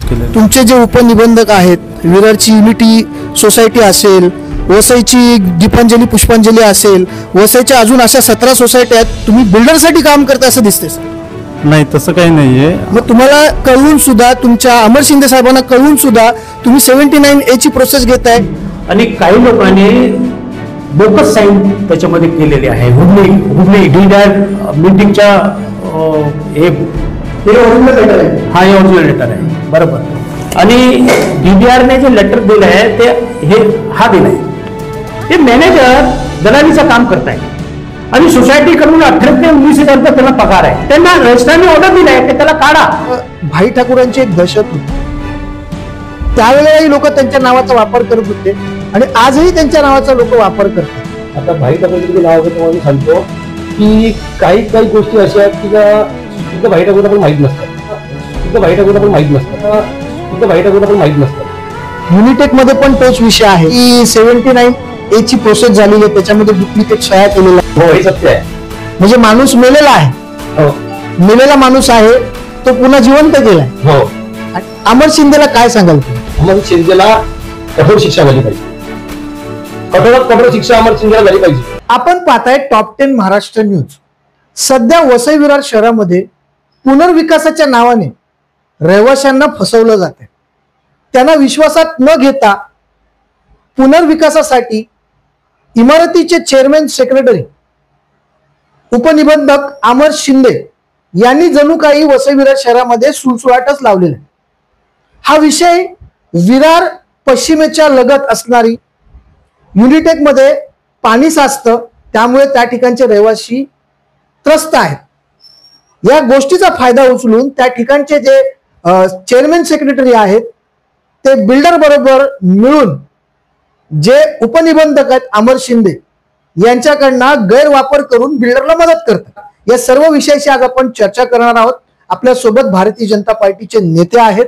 केलेलं. तुमचे जे उपनिबंधक आहेत, विरारची युनिटी सोसायटी असेल, वसईची दीपांजली पुष्पांजली असेल, वसईच्या अजून अशा 17 सोसायटी आहेत, तुम्ही बिल्डरसाठी काम करता असं दिसते सर. नाही, तसं काही नाहीये. मग तुम्हाला कळवून सुद्धा, तुमच्या अमर शिंदे साहेबांना कळवून सुद्धा तुम्ही 79A ची प्रोसेस घेताय. आणि काही लोकांनी बोगस साईन त्याच्यामध्ये केलेली आहे. हुबली डीडॅर मीटिंगच्या हे ओरिजिनल लेटर आहे, बरोबर. आणि DDRने जे लेटर दिलं आहे ते हा दिलाय, हे मॅनेजर दलालीचं काम करत आहे. आणि सोसायटीकडून 18 ते 19,000 रुपये त्यांना पगार आहे. त्यांना रजिस्ट्रारने ऑर्डर दिलाय की त्याला काढा. भाई ठाकूरांची एक दहशत होती, त्यावेळेलाही लोक त्यांच्या नावाचा वापर करत होते आणि आजही त्यांच्या नावाचा लोक वापर करतात. आता भाई ठाकूर नाव तुम्हाला सांगतो की काही गोष्टी अशा आहेत की तिथं भाई ठाकूर पण माहीत नसतात, तिथं भाई ठाकूर पण माहीत नसतात, तिथं भाई ठाकूर पण माहीत नसतात. युनिटेक मध्ये पण तोच विषय आहे की 79A ची प्रोसेस झालेली आहे, त्याच्यामध्ये डुप्लिकेट सह्या केलेल्या. हो, हे सत्य आहे. म्हणजे माणूस मेलेला आहे, हो, मेलेला माणूस आहे, तो पुन्हा जिवंत केलाय. हो. अमर शिंदेला काय सांगाल? अमर शिंदेला कठोर शिक्षा झाली पाहिजे, कठोर शिक्षा अमर शिंदेला झाली पाहिजे. आपण पाहताय टॉप 10 महाराष्ट्र न्यूज. सध्या वसई विरार शहरामध्ये पुनर्विकासाच्या नावाने रहिवाशांना फसवलं जाते. त्यांना विश्वासात न घेता पुनर्विकासासाठी इमारतीचे चेअरमॅन, सेक्रेटरी, उपनिबंधक अमर शिंदे यांनी जणू काही वसई विरार शहरामध्ये सुळसुळाटच लावलेला. हा विषय विरार पश्चिमेच्या लगत असणारी युनिटेक मध्ये पाणी साचतं, त्यामुळे त्या ठिकाणचे रहिवासी त्रस्त आहेत. या गोष्टीचा फायदा उचलून त्या ठिकाणचे जे चेअरमॅन, सेक्रेटरी आहेत ते बिल्डर बरोबर मिळून जे उपनिबंधक आहेत अमर शिंदे यांच्याकडनं गैरवापर करून बिल्डरला मदत करतात. या सर्व विषयाची आज आपण चर्चा करणार आहोत. आपल्या सोबत भारतीय जनता पार्टीचे नेते आहेत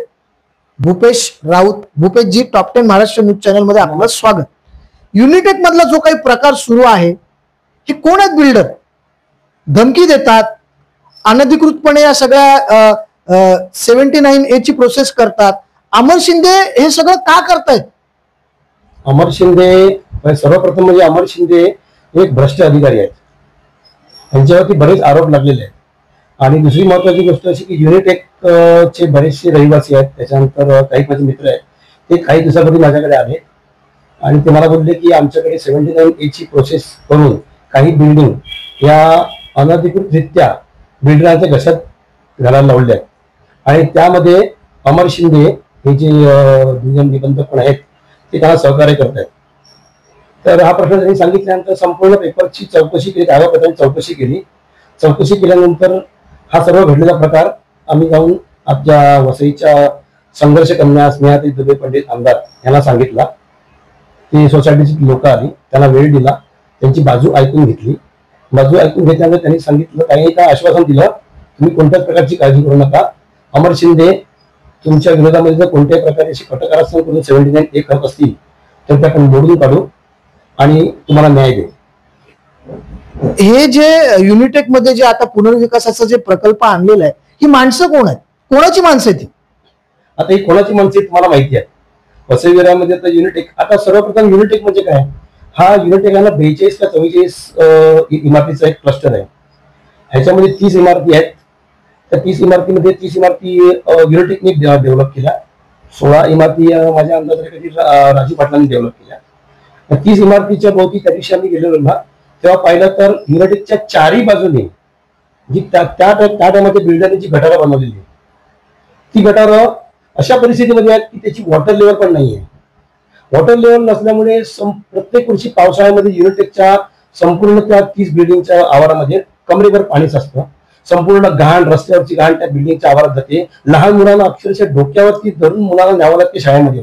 भूपेश राऊत. भूपेशजी, टॉप 10 महाराष्ट्र न्यूज चॅनल मध्ये आपलं स्वागत. युनिटेक मधला जो काही प्रकार सुरू आहे, हे कोण आहेत बिल्डर? धमकी देतात, अनधिकृतपणे या सगळ्या 79A ची प्रोसेस करतात. अमर शिंदे हे सगळं का करतायत? अमर शिंदे सर्वप्रथम म्हणजे अमर शिंदे एक भ्रष्ट अधिकारी आहेत, त्यांच्यावरती बरेच आरोप लागलेले आहेत. आणि दुसरी महत्वाची गोष्ट अशी की युनिटेक चे बरेचसे रहिवासी आहेत, त्याच्यानंतर काही माझे मित्र आहेत, ते काही दिवसापूर्वी माझ्याकडे आले आणि ते मला बोलले की आमच्याकडे 79A ची प्रोसेस करून काही बिल्डिंग या अनधिकृतरित्या बिल्डरांच्या घशात घालायला लावल्या आहेत आणि त्यामध्ये अमर शिंदे हे जे निबंधक पण आहेत ते त्यांना सहकार्य करत आहेत. तर हा प्रश्न त्यांनी सांगितल्यानंतर संपूर्ण पेपरची चौकशी केली, कागदपत्रांची चौकशी केली. चौकशी केल्यानंतर हा सर्व घडलेला प्रकार आम्ही जाऊन आपल्या वसईच्या संघर्ष कन्या स्नेहाताई दुबे पंडित आमदार यांना सांगितला. ती सोसायटीची लोक आली, त्यांना वेळ दिला, त्यांची बाजू ऐकून घेतली. बाजू ऐकून घेतल्यानंतर त्यांनी सांगितलं, काही काय आश्वासन दिलं, तुम्ही कोणत्याच प्रकारची काळजी करू नका. अमर शिंदे तुमच्या विरोधामध्ये जर कोणत्याही प्रकारची कटकारस्थान करून 79A करत असतील तर ते आपण मोडून काढू आणि तुम्हाला न्याय देऊ. हे जे युनिटेक मध्ये जे आता पुनर्विकासाचा जे प्रकल्प आणलेला आहे, ही माणसं कोण आहेत? कोणाची माणसं आहेत? आता ही कोणाची माणसं तुम्हाला माहिती आहे. वसई विरारमध्ये आता युनिटेक, आता सर्वप्रथम युनिटेक म्हणजे काय? हा युनिटेक आहे ना 42 का 44 इमारतीचा एक क्लस्टर आहे. ह्याच्यामध्ये 30 इमारती आहेत. त्या 30 इमारतीमध्ये 30 इमारती युनिटेकने डेव्हलप केल्या. 16 इमारती माझ्या अंदाजाने राजू पाटलांनी डेव्हलप केल्या. 30 इमारतीच्या भोवती त्या दिवशी आम्ही गेलेलो ना, तेव्हा पाहिलं तर युनिटेकच्या चारही बाजूने जी त्या टायमामध्ये बिल्डरने जी गटारं बनवलेली, ती गटारं अशा परिस्थितीमध्ये आहेत की त्याची वॉटर लेवल पण नाहीये. वॉटर लेवल नसल्यामुळे प्रत्येक वर्षी पावसाळ्यामध्ये युनिटेकच्या संपूर्ण त्या 30 बिल्डिंगच्या आवारामध्ये कमरेवर पाणी साचतं. संपूर्ण घाण, रस्त्यावरची घाण त्या बिल्डिंगच्या आवारात जाते. लहान मुलांना अक्षरशः डोक्यावरती धरून मुलांना न्यावं लागते शाळेमध्ये.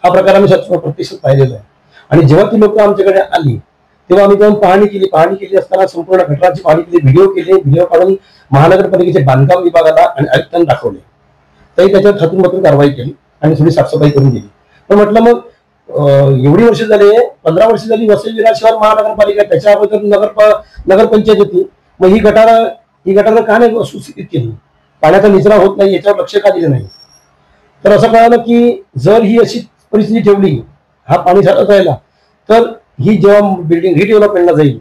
हा प्रकार आम्ही प्रत्यक्षात पाहिलेला आहे. आणि जेव्हा ती लोक आमच्याकडे आली तेव्हा आम्ही जाऊन पाहणी केली असताना संपूर्ण गटाराची पाहणी केली, व्हिडिओ काढून महानगरपालिकेचे बांधकाम विभागाला आणि आयुक्तांना दाखवले. तरी त्याच्यावर हातून कारवाई केली आणि थोडी साफसफाई करून दिली. पण म्हटलं मग एवढी वर्ष झाले, 15 वर्ष झाली वसई विरार शहर महानगरपालिका, त्याच्या अगोदर नगरपंचायत होती. मग ही गटारं का नाही सुस्थितीत केली? पाण्याचा निचरा होत नाही याच्यावर लक्ष का दिलं नाही? तर असं कळालं की जर ही अशी परिस्थिती ठेवली, हा पाणी साठत राहिला, तर ही जेव्हा बिल्डिंग रिडेव्हलपमेंटला जाईल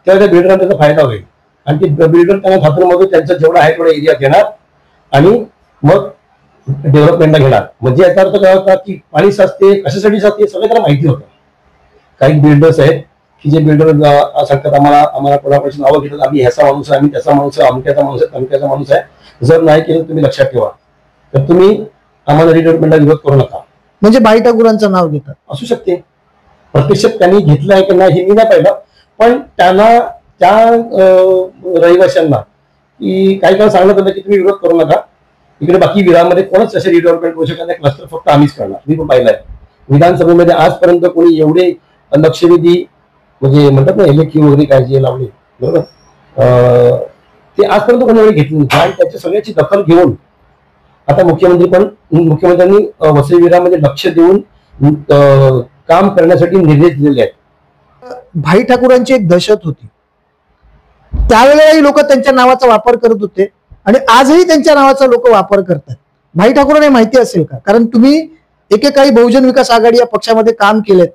तेव्हा त्या बिल्डरला त्याचा फायदा होईल आणि ते बिल्डर त्यांना खात्रीमध्ये त्यांचा जेवढा आहे तेवढा एरिया घेणार आणि मग डेव्हलपमेंटला घेणार. म्हणजे याचा अर्थ काय होता की पाणी साचते, कशासाठी साचते सगळं त्याला माहिती होतं. काही बिल्डर्स आहेत की जे बिल्डर सांगतात आम्हाला कोणाकडे नावं घेतात, आम्ही ह्याचा माणूस आहे, आम्ही त्याचा माणूस आहे, अमक्याचा माणूस आहे, तमक्याचा माणूस आहे. जर नाही केलं तुम्ही लक्षात ठेवा, तर तुम्ही आम्हाला रिडेव्हलपमेंटला विरोध करू नका. म्हणजे भाई ठाकूरांचं नाव घेतात. असू शकते, प्रत्यक्षात त्यांनी घेतलं आहे की नाही हे मी नाही पाहिलं, पण त्यांना त्या रहिवाशांना की काही काळ सांगण्यात आलं की तुम्ही विरोध करू नका, इकडे बाकी विरामध्ये कोणच असे रिडेव्हलपमेंट करू शकत नाही, क्लस्टर फक्त आम्हीच करणार. मी पण पाहिलंय विधानसभेमध्ये आजपर्यंत कोणी एवढे लक्षवेधी म्हणजे म्हणतात ना इलेक्ट्रिक वगैरे काय जे लावले बरोबर, ते आजपर्यंत कोणी एवढे घेतले नाही. आणि त्याच्या सगळ्याची दखल घेऊन आता मुख्यमंत्र्यांनी वसई विरामध्ये लक्ष देऊन काम करण्यासाठी निर्देश दिलेले आहेत. भाई ठाकूरांची एक दहशत होती, त्यावेळेलाही लोक त्यांच्या नावाचा वापर करत होते आणि आजही त्यांच्या नावाचा लोक वापर करतात. भाई ठाकूरांना माहिती असेल का? कारण तुम्ही एकेकाळी बहुजन विकास आघाडी या पक्षामध्ये काम केलेत.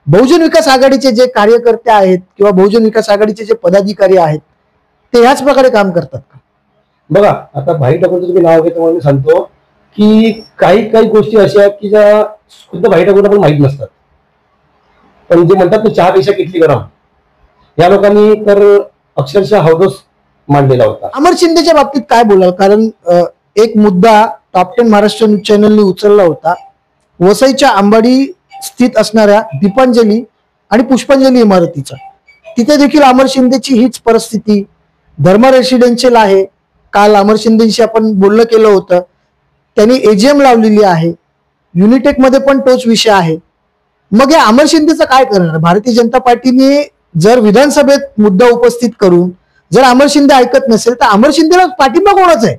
बहुजन विकास आघाडीचे जे कार्यकर्ते आहेत किंवा बहुजन विकास आघाडीचे जे पदाधिकारी आहेत ते ह्याच प्रकारे काम करतात का? बघा, आता भाई ठाकूरचं तुम्ही नाव घेतो म्हणून मी सांगतो की काही काही गोष्टी अशा आहेत की ज्या खुद्द भाई ठाकूरला पण माहीत नसतात. पण जे म्हणतात ना चहापेक्षा किटली गरम, या लोकांनी तर अक्षरशः हौदोस मांडलेला होता. अमर शिंदेच्या बाबतीत काय बोलाल? कारण एक मुद्दा टॉप 10 महाराष्ट्र न्यूज चॅनलने उचलला होता. वसईच्या अंबाडी स्थित असणाऱ्या दीपांजली आणि पुष्पांजली इमारतीचा, तिथे देखील अमर शिंदेची हीच परिस्थिती. धर्म रेसिडेन्शियल आहे. काल अमर शिंदेशी आपण बोलणं केलं होतं, त्यांनी एजीएम लावलेली आहे. युनिटेक मध्ये पण तोच विषय आहे. मग या अमर शिंदेचं काय करणार? भारतीय जनता पार्टीने जर विधानसभेत मुद्दा उपस्थित करून जर अमर शिंदे ऐकत नसेल तर अमर शिंदेला पाठिंबा कोणाचा आहे?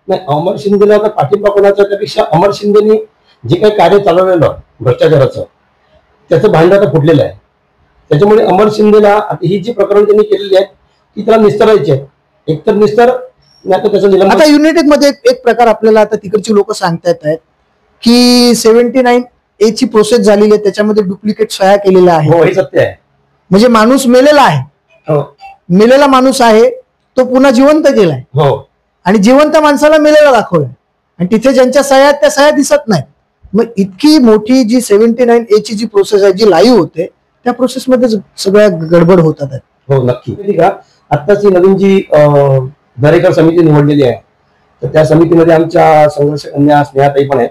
नाही, अमर शिंदेला आता पाठिंबा कोणाचा, त्यापेक्षा अमर शिंदेनी जे काही कार्य चालवलेलं भ्रष्टाचाराचं त्याचं भांड आता फुटलेलं आहे. त्याच्यामुळे अमर शिंदेला आता ही जी प्रकरण त्यांनी केलेली आहेत ती त्याला निस्तरायची आहेत. एकतर निस्तर नाही तर त्याचं निलंबन. आता युनिटेक मध्ये एक प्रकार आपल्याला आता तिकडची लोक सांगतायत आहेत की 79A ची प्रोसेस झालेली आहे, त्याच्यामध्ये डुप्लिकेट सह्या केलेल्या हो, आहेत. हे सत्य आहे. म्हणजे माणूस मेलेला आहे, हो मेलेला माणूस आहे तो पुन्हा जिवंत केलाय हो आणि जिवंत माणसाला मेलेला दाखवलाय आणि तिथे ज्यांच्या सह्या आहेत त्या सह्या दिसत नाहीत. मग इतकी मोठी जी 79A ची जी प्रोसेस आहे जी लाईव्ह होते त्या प्रोसेसमध्ये सगळ्या गडबड होतात आहेत. हो नक्की. ठीक आहे, आत्ताची नवीन जी दरेकर समिती निवडलेली आहे तर त्या समितीमध्ये आमच्या संघर्ष कन्या स्नेहाताई पण आहेत.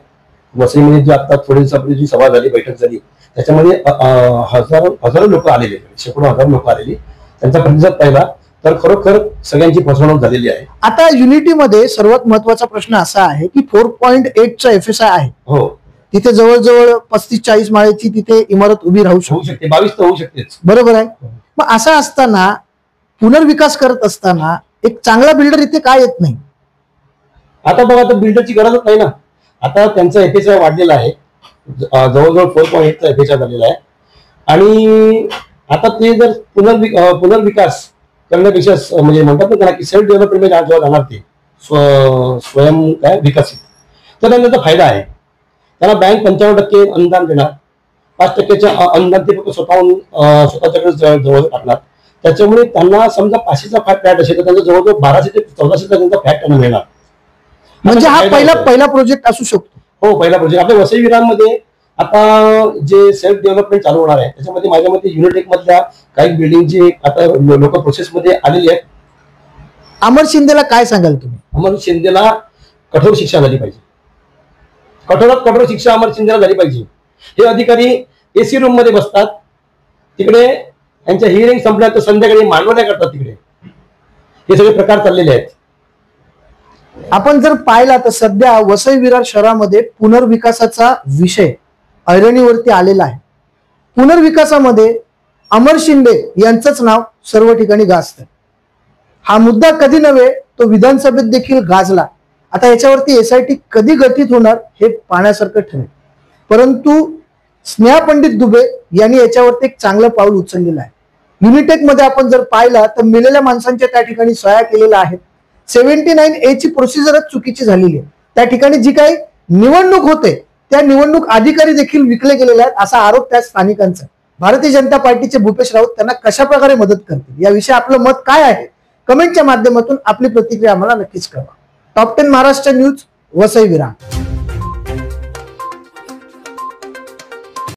वसईमध्ये जी आता थोडी दिवसापूर्वी जी सभा झाली, बैठक झाली, त्याच्यामध्ये हजारो लोक आलेले, शेकडो हजार लोक आलेली, त्यांचा प्रतिसाद पाहिला तर खरोखर सगळ्यांची फसवणूक झालेली आहे. आता युनिटीमध्ये सर्वात महत्वाचा प्रश्न असा आहे की 4.8चा FSI आहे. हो, तिथे जवळजवळ 35-40 माळ्याची तिथे इमारत उभी राहू होऊ शकते. शकते, 22 तर होऊ शकतेच. बरोबर आहे. मग असं असताना पुनर्विकास करत असताना एक चांगला बिल्डर इथे काय येत नाही? आता बघा, आता बिल्डरची गरजच नाही ना. आता त्यांचा FSI वाढलेला आहे, जवळजवळ 4.8चा FSI झालेला आहे आणि आता ते जर पुनर्विकास करण्यापेक्षा म्हणजे म्हणतात ना की सेल्फ डेव्हलपमेंट जेव्हा जाणार ते स्वयं काय विकसित, तर त्यांना त्याचा फायदा आहे. त्यांना बँक 55% अनुदान देणार, 5%च्या अनुदान ते फक्त स्वतःच्याकडे जवळ टाकणार. त्याच्यामुळे त्यांना समजा 500चा फ्लॅट असेल तर त्यांचा जवळजवळ 1200 ते 1400चा त्यांचा फ्लॅट त्यांना मिळणार. म्हणजे हा पहिला प्रोजेक्ट असू शकतो. हो, पहिला प्रोजेक्ट. आपल्या वसई विरारमध्ये आता जे सेल्फ डेव्हलपमेंट चालू होणार आहे त्याच्यामध्ये माझ्या मते युनिटेक मधल्या काही बिल्डिंग जे आता लोक प्रोसेसमध्ये आलेली आहेत. अमर शिंदेला काय सांगाल तुम्ही? अमर शिंदेला कठोर शिक्षा झाली पाहिजे, कठोरात कठोर शिक्षा अमर शिंदेला झाली पाहिजे. हे अधिकारी AC रूम मध्ये बसतात, तिकडे त्यांच्या हिअरिंग संपल्यानंतर संध्याकाळी मांडवण्या करतात, तिकडे हे सगळे प्रकार चाललेले आहेत. आपण जर पाहिला तर सध्या वसई विरार शहरामध्ये पुनर्विकासाचा विषय ऐरणीवरती आलेला आहे. पुनर्विकासामध्ये अमर शिंदे यांचंच नाव सर्व ठिकाणी गाजतं. हा मुद्दा कधी नव्हे तो विधानसभेत देखील गाजला. आता याच्यावरती SIT कधी गठीत होणार हे पाहण्यासारखं ठरेल. परंतु स्नेहा पंडित दुबे यांनी याच्यावरती एक चांगलं पाऊल उचललेलं आहे. युनिटेक मध्ये आपण जर पाहिला तर मेलेल्या माणसांच्या त्या ठिकाणी सह्या केलेल्या आहेत. 79A ची प्रोसिजरच चुकीची झालेली आहे. त्या ठिकाणी जी काही निवडणूक होते त्या निवडणूक अधिकारी देखील विकले गेलेले आहेत असा आरोप त्या स्थानिकांचा. भारतीय जनता पार्टीचे भूपेश राऊत त्यांना कशा प्रकारे मदत करतील याविषयी आपलं मत काय आहे कमेंटच्या माध्यमातून आपली प्रतिक्रिया आम्हाला नक्कीच कळवा. Top 10 Maharashtra news, Vasai Virar.